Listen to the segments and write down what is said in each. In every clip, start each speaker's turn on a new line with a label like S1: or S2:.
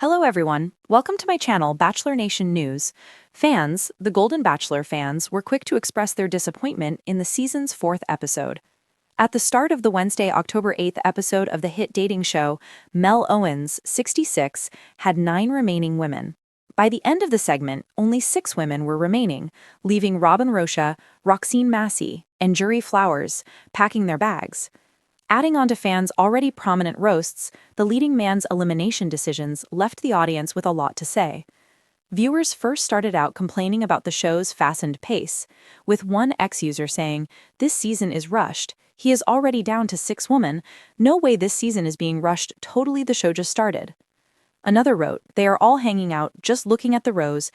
S1: Hello everyone, welcome to my channel Bachelor Nation News. Fans, the Golden Bachelor fans, were quick to express their disappointment in the season's fourth episode. At the start of the Wednesday, October 8th episode of the hit dating show, Mel Owens, 66, had 9 remaining women. By the end of the segment, only 6 women were remaining, leaving Robin Rocha, Roxine Massey, and Jury Flowers packing their bags. Adding on to fans' already prominent roasts, the leading man's elimination decisions left the audience with a lot to say. Viewers first started out complaining about the show's fastened pace, with one ex-user saying, "This season is rushed. He is already down to 6 women. No way this season is being rushed. Totally, the show just started." Another wrote, "They are all hanging out, just looking at the rows,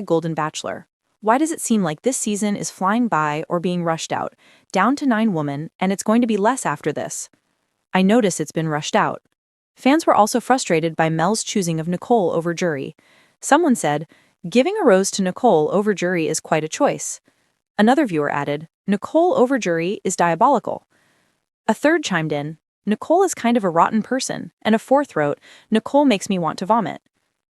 S1: #Golden Bachelor. Why does it seem like this season is flying by or being rushed out? Down to 9 women, and it's going to be less after this. I notice it's been rushed out." Fans were also frustrated by Mel's choosing of Nicole over Jury. Someone said, "Giving a rose to Nicole over Jury is quite a choice." Another viewer added, "Nicole over Jury is diabolical." A third chimed in, "Nicole is kind of a rotten person," and a fourth wrote, "Nicole makes me want to vomit."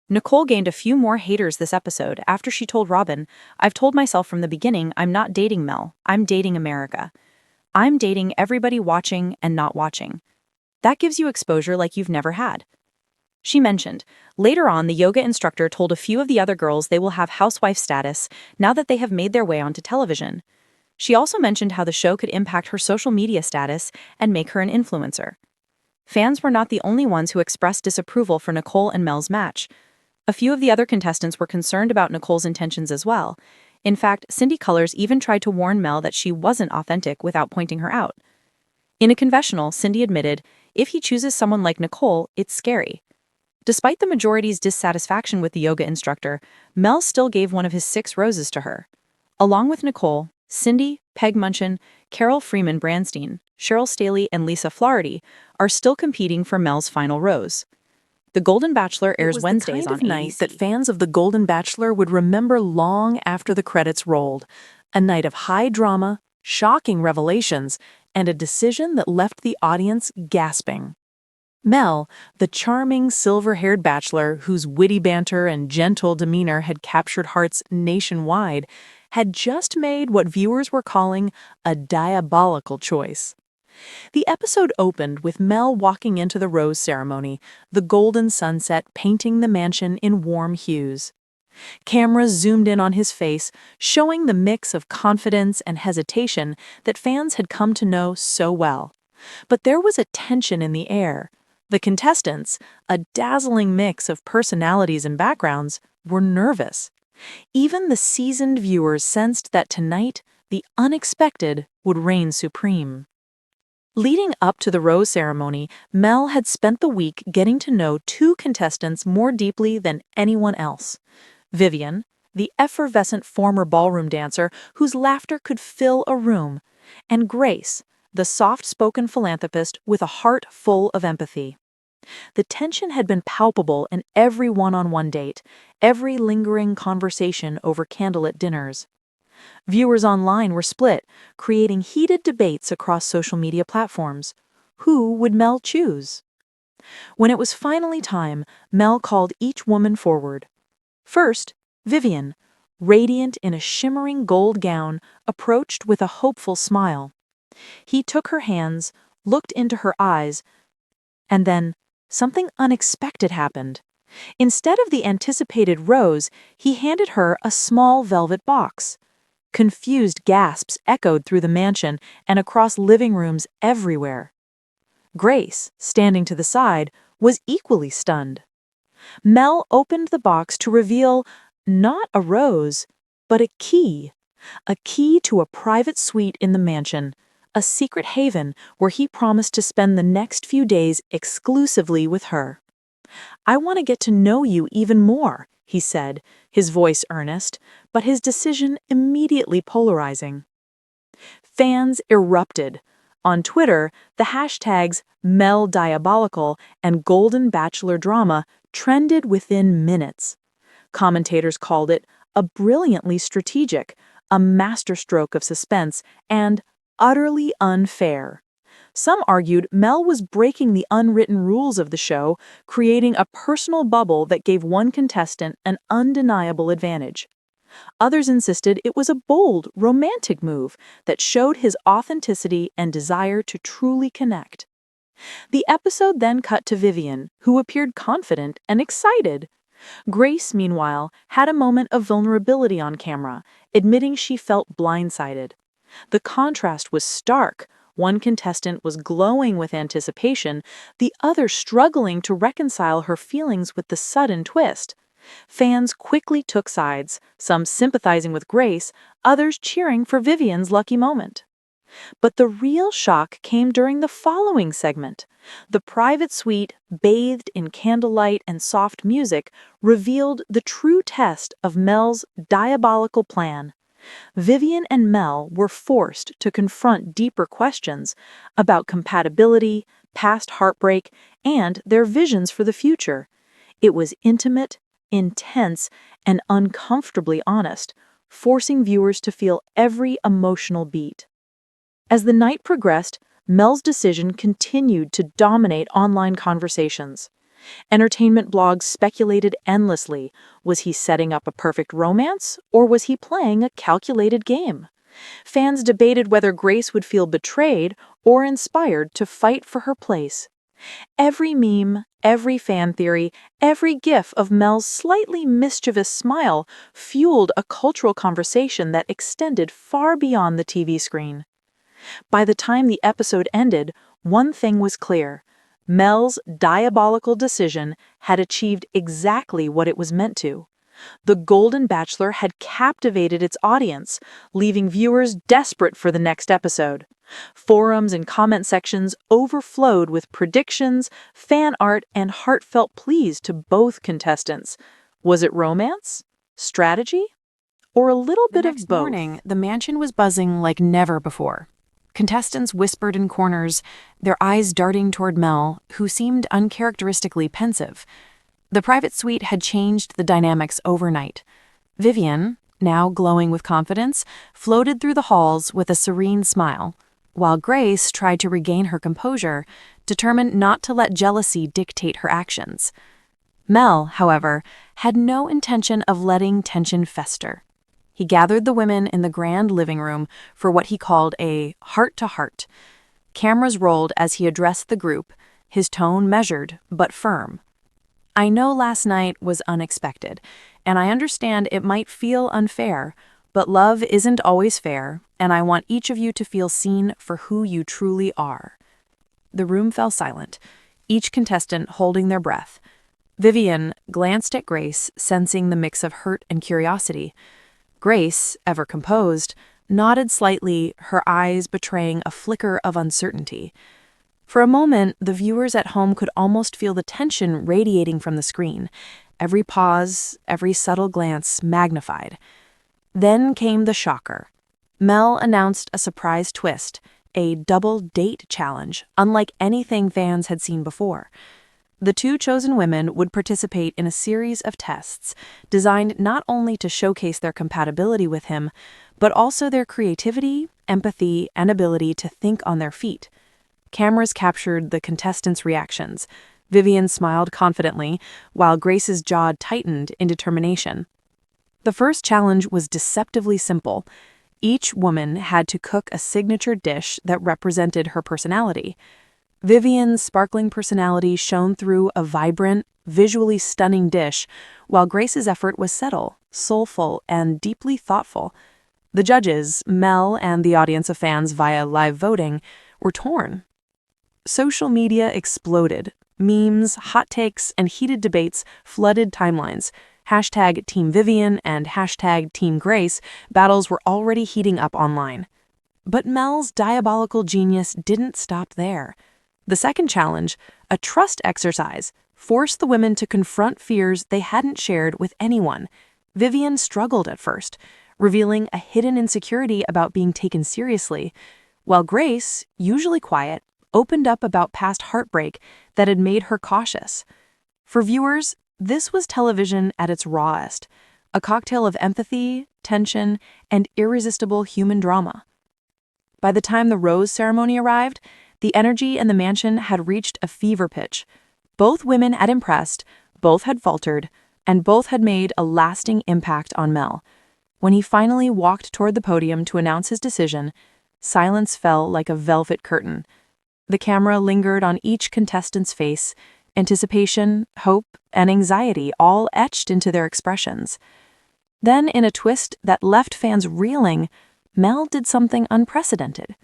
S1: Nicole gained a few more haters this episode after she told Robin, "I've told myself from the beginning I'm not dating Mel, I'm dating America. I'm dating everybody watching and not watching. That gives you exposure like you've never had." She mentioned, later on the yoga instructor told a few of the other girls they will have housewife status now that they have made their way onto television. She also mentioned how the show could impact her social media status and make her an influencer. Fans were not the only ones who expressed disapproval for Nicole and Mel's match. A few of the other contestants were concerned about Nicole's intentions as well. In fact, Cindy Colors even tried to warn Mel that she wasn't authentic without pointing her out. In a confessional, Cindy admitted, "If he chooses someone like Nicole, it's scary." Despite the majority's dissatisfaction with the yoga instructor, Mel still gave one of his 6 roses to her. Along with Nicole, Cindy, Peg Munchin, Carol Freeman Branstein, Cheryl Staley, and Lisa Flaherty are still competing for Mel's final rose. The Golden Bachelor airs Wednesdays on
S2: night
S1: ABC.
S2: that fans of The Golden Bachelor would remember long after the credits rolled. A night of high drama, shocking revelations, and a decision that left the audience gasping. Mel, the charming silver-haired bachelor whose witty banter and gentle demeanor had captured hearts nationwide, had just made what viewers were calling a diabolical choice. The episode opened with Mel walking into the rose ceremony, the golden sunset painting the mansion in warm hues. Cameras zoomed in on his face, showing the mix of confidence and hesitation that fans had come to know so well. But there was a tension in the air. The contestants, a dazzling mix of personalities and backgrounds, were nervous. Even the seasoned viewers sensed that tonight, the unexpected would reign supreme. Leading up to the rose ceremony, Mel had spent the week getting to know 2 contestants more deeply than anyone else. Vivian, the effervescent former ballroom dancer whose laughter could fill a room, and Grace, the soft-spoken philanthropist with a heart full of empathy. The tension had been palpable in every one-on-one date, every lingering conversation over candlelit dinners. Viewers online were split, creating heated debates across social media platforms. Who would Mel choose? When it was finally time, Mel called each woman forward. First, Vivian, radiant in a shimmering gold gown, approached with a hopeful smile. He took her hands, looked into her eyes, and then something unexpected happened. Instead of the anticipated rose, he handed her a small velvet box. Confused gasps echoed through the mansion and across living rooms everywhere. Grace, standing to the side, was equally stunned. Mel opened the box to reveal not a rose, but a key to a private suite in the mansion, a secret haven where he promised to spend the next few days exclusively with her. "I want to get to know you even more," he said, his voice earnest, but his decision immediately polarizing. Fans erupted. On Twitter, the hashtags #MelDiabolical and Golden Bachelor Drama trended within minutes. Commentators called it a brilliantly strategic, a masterstroke of suspense, and utterly unfair. Some argued Mel was breaking the unwritten rules of the show, creating a personal bubble that gave one contestant an undeniable advantage. Others insisted it was a bold, romantic move that showed his authenticity and desire to truly connect. The episode then cut to Vivian, who appeared confident and excited. Grace, meanwhile, had a moment of vulnerability on camera, admitting she felt blindsided. The contrast was stark. One contestant was glowing with anticipation, the other struggling to reconcile her feelings with the sudden twist. Fans quickly took sides, some sympathizing with Grace, others cheering for Vivian's lucky moment. But the real shock came during the following segment. The private suite, bathed in candlelight and soft music, revealed the true test of Mel's diabolical plan. Vivian and Mel were forced to confront deeper questions about compatibility, past heartbreak, and their visions for the future. It was intimate, intense, and uncomfortably honest, forcing viewers to feel every emotional beat. As the night progressed, Mel's decision continued to dominate online conversations. Entertainment blogs speculated endlessly. Was he setting up a perfect romance, or was he playing a calculated game? Fans debated whether Grace would feel betrayed or inspired to fight for her place. Every meme, every fan theory, every gif of Mel's slightly mischievous smile fueled a cultural conversation that extended far beyond the TV screen. By the time the episode ended, one thing was clear. Mel's diabolical decision had achieved exactly what it was meant to. The Golden Bachelor had captivated its audience, leaving viewers desperate for the next episode. Forums and comment sections overflowed with predictions, fan art, and heartfelt pleas to both contestants. Was it romance? Strategy? Or a little bit of both?
S1: The next morning, the mansion was buzzing like never before. Contestants whispered in corners, their eyes darting toward Mel, who seemed uncharacteristically pensive. The private suite had changed the dynamics overnight. Vivian, now glowing with confidence, floated through the halls with a serene smile, while Grace tried to regain her composure, determined not to let jealousy dictate her actions. Mel, however, had no intention of letting tension fester. He gathered the women in the grand living room for what he called a heart-to-heart. Cameras rolled as he addressed the group, his tone measured but firm. I know last night was unexpected, and I understand it might feel unfair, but love isn't always fair, and I want each of you to feel seen for who you truly are. The room fell silent, each contestant holding their breath. Vivian glanced at Grace, sensing the mix of hurt and curiosity. Grace, ever composed, nodded slightly, her eyes betraying a flicker of uncertainty. For a moment, the viewers at home could almost feel the tension radiating from the screen, every pause, every subtle glance magnified. Then came the shocker. Mel announced a surprise twist, a double date challenge, unlike anything fans had seen before. The two chosen women would participate in a series of tests designed not only to showcase their compatibility with him, but also their creativity, empathy, and ability to think on their feet. Cameras captured the contestants' reactions. Vivian smiled confidently, while Grace's jaw tightened in determination. The first challenge was deceptively simple. Each woman had to cook a signature dish that represented her personality. Vivian's sparkling personality shone through a vibrant, visually stunning dish, while Grace's effort was subtle, soulful, and deeply thoughtful. The judges, Mel and the audience of fans via live voting, were torn. Social media exploded. Memes, hot takes, and heated debates flooded timelines. Hashtag Team Vivian and hashtag Team Grace battles were already heating up online. But Mel's diabolical genius didn't stop there. The second challenge, a trust exercise, forced the women to confront fears they hadn't shared with anyone. Vivian struggled at first, revealing a hidden insecurity about being taken seriously, while Grace, usually quiet, opened up about past heartbreak that had made her cautious. For viewers, this was television at its rawest, a cocktail of empathy, tension, and irresistible human drama. By the time the rose ceremony arrived,
S2: The energy in the mansion had reached a fever pitch. Both women had impressed, both had faltered, and both had made a lasting impact on Mel. When he finally walked toward the podium to announce his decision, silence fell like a velvet curtain. The camera lingered on each contestant's face, anticipation, hope, and anxiety all etched into their expressions. Then, in a twist that left fans reeling, Mel did something unprecedented.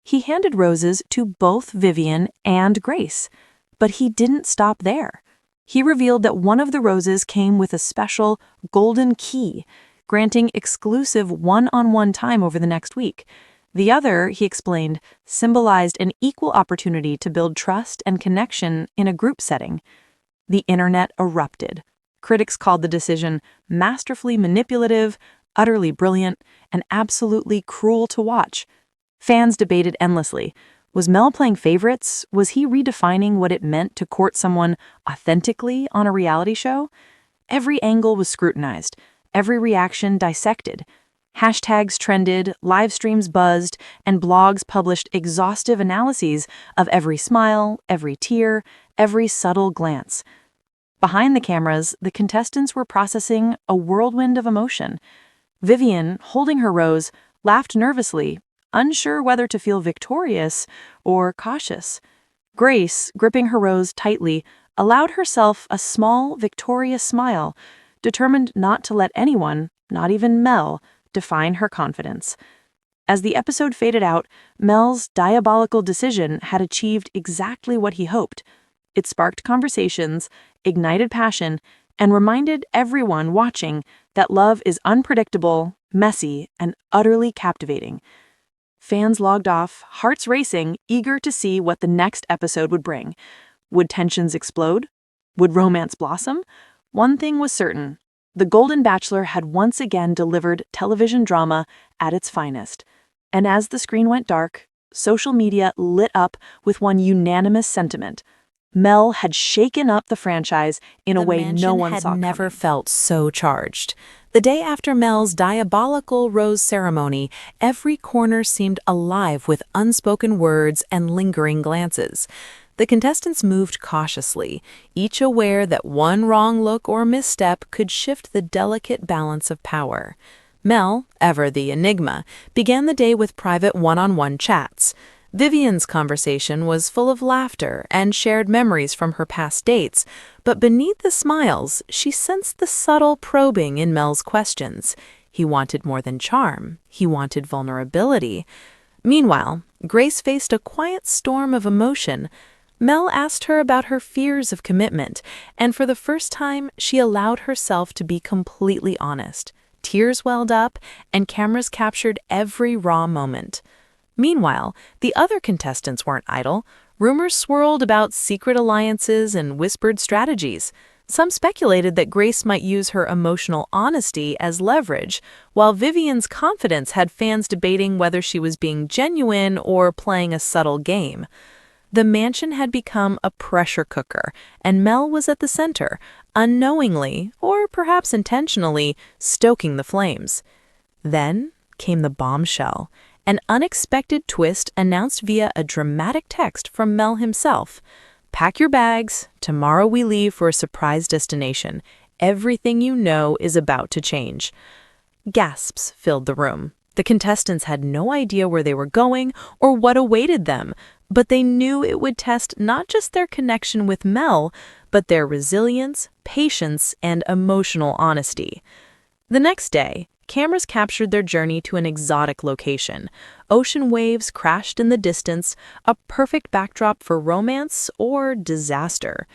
S2: He handed roses to both Vivian and Grace, but he didn't stop there. He revealed that one of the roses came with a special golden key, granting exclusive one-on-one time over the next week. The other, he explained, symbolized an equal opportunity to build trust and connection in a group setting. The internet erupted. Critics called the decision masterfully manipulative, utterly brilliant, and absolutely cruel to watch. Fans debated endlessly. Was Mel playing favorites? Was he redefining what it meant to court someone authentically on a reality show? Every angle was scrutinized, every reaction dissected. Hashtags trended, live streams buzzed, and blogs published exhaustive analyses of every smile, every tear, every subtle glance. Behind the cameras, the contestants were processing a whirlwind of emotion. Vivian, holding her rose, laughed nervously, unsure whether to feel victorious or cautious. Grace, gripping her rose tightly, allowed herself a small, victorious smile, determined not to let anyone, not even Mel, define her confidence. As the episode faded out, Mel's diabolical decision had achieved exactly what he hoped. It sparked conversations, ignited passion, and reminded everyone watching that love is unpredictable, messy, and utterly captivating. Fans logged off, hearts racing, eager to see what the next episode would bring. Would tensions explode? Would romance blossom? One thing was certain. The Golden Bachelor had once again delivered television drama at its finest. And as the screen went dark, social media lit up with one unanimous sentiment. Mel had shaken up the franchise in a way no one saw coming.
S1: The mansion had never felt so charged. The day after Mel's diabolical rose ceremony, every corner seemed alive with unspoken words and lingering glances. The contestants moved cautiously, each aware that one wrong look or misstep could shift the delicate balance of power. Mel, ever the enigma, began the day with private one-on-one chats. Vivian's conversation was full of laughter and shared memories from her past dates, but beneath the smiles, she sensed the subtle probing in Mel's questions. He wanted more than charm. He wanted vulnerability. Meanwhile, Grace faced a quiet storm of emotion. Mel asked her about her fears of commitment, and for the first time, she allowed herself to be completely honest. Tears welled up, and cameras captured every raw moment. Meanwhile, the other contestants weren't idle. Rumors swirled about secret alliances and whispered strategies. Some speculated that Grace might use her emotional honesty as leverage, while Vivian's confidence had fans debating whether she was being genuine or playing a subtle game. The mansion had become a pressure cooker, and Mel was at the center, unknowingly, or perhaps intentionally, stoking the flames. Then came the bombshell. An unexpected twist announced via a dramatic text from Mel himself. "Pack your bags. Tomorrow we leave for a surprise destination. Everything you know is about to change." Gasps filled the room. The contestants had no idea where they were going or what awaited them, but they knew it would test not just their connection with Mel, but their resilience, patience, and emotional honesty. The next day, cameras captured their journey to an exotic location. Ocean waves crashed in the distance, a perfect backdrop for romance or disaster.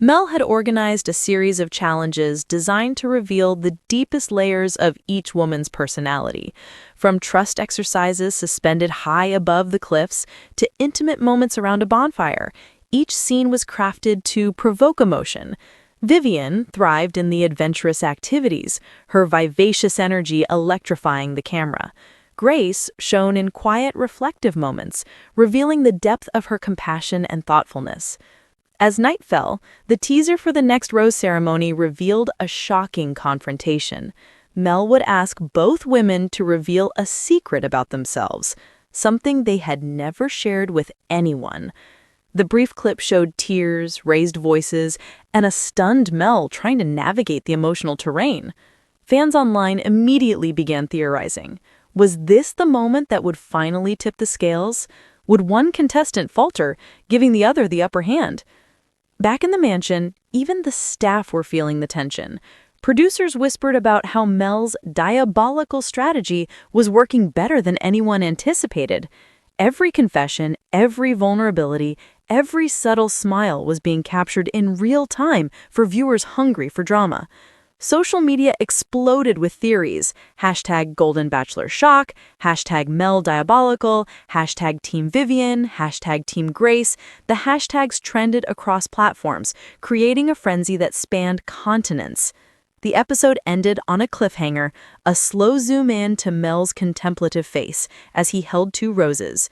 S1: Mel had organized a series of challenges designed to reveal the deepest layers of each woman's personality, from trust exercises suspended high above the cliffs to intimate moments around a bonfire. Each scene was crafted to provoke emotion. Vivian thrived in the adventurous activities, her vivacious energy electrifying the camera. Grace shone in quiet, reflective moments, revealing the depth of her compassion and thoughtfulness. As night fell, the teaser for the next rose ceremony revealed a shocking confrontation. Mel would ask both women to reveal a secret about themselves.
S2: something they had never shared with anyone. The brief clip showed tears, raised voices, and a stunned Mel trying to navigate the emotional terrain. Fans online immediately began theorizing. Was this the moment that would finally tip the scales? Would one contestant falter, giving the other the upper hand? Back in the mansion, even the staff were feeling the tension. Producers whispered about how Mel's diabolical strategy was working better than anyone anticipated. Every confession, every vulnerability, every subtle smile was being captured in real time for viewers hungry for drama. Social media exploded with theories. Hashtag Golden Bachelor Shock, hashtag Mel Diabolical, hashtag Team Vivian, hashtag Team Grace. The hashtags trended across platforms, creating a frenzy that spanned continents. The episode ended on a cliffhanger, a slow zoom in to Mel's contemplative face as he held 2 roses.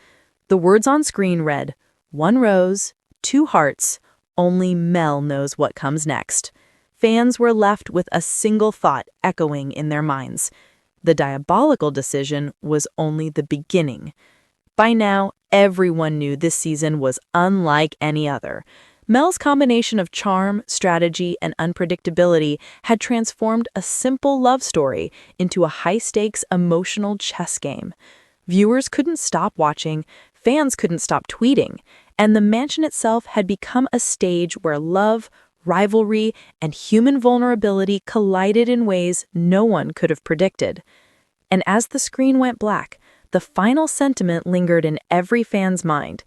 S2: The words on screen read, "1 rose, 2 hearts, only Mel knows what comes next." Fans were left with a single thought echoing in their minds. The diabolical decision was only the beginning. By now, everyone knew this season was unlike any other. Mel's combination of charm, strategy, and unpredictability had transformed a simple love story into a high-stakes emotional chess game. Viewers couldn't stop watching, fans couldn't stop tweeting, and the mansion itself had become a stage where love, rivalry, and human vulnerability collided in ways no one could have predicted. And as the screen went black, the final sentiment lingered in every fan's mind.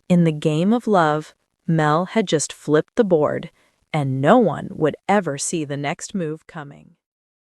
S2: In the game of love, Mel had just flipped the board, and no one would ever see the next move coming.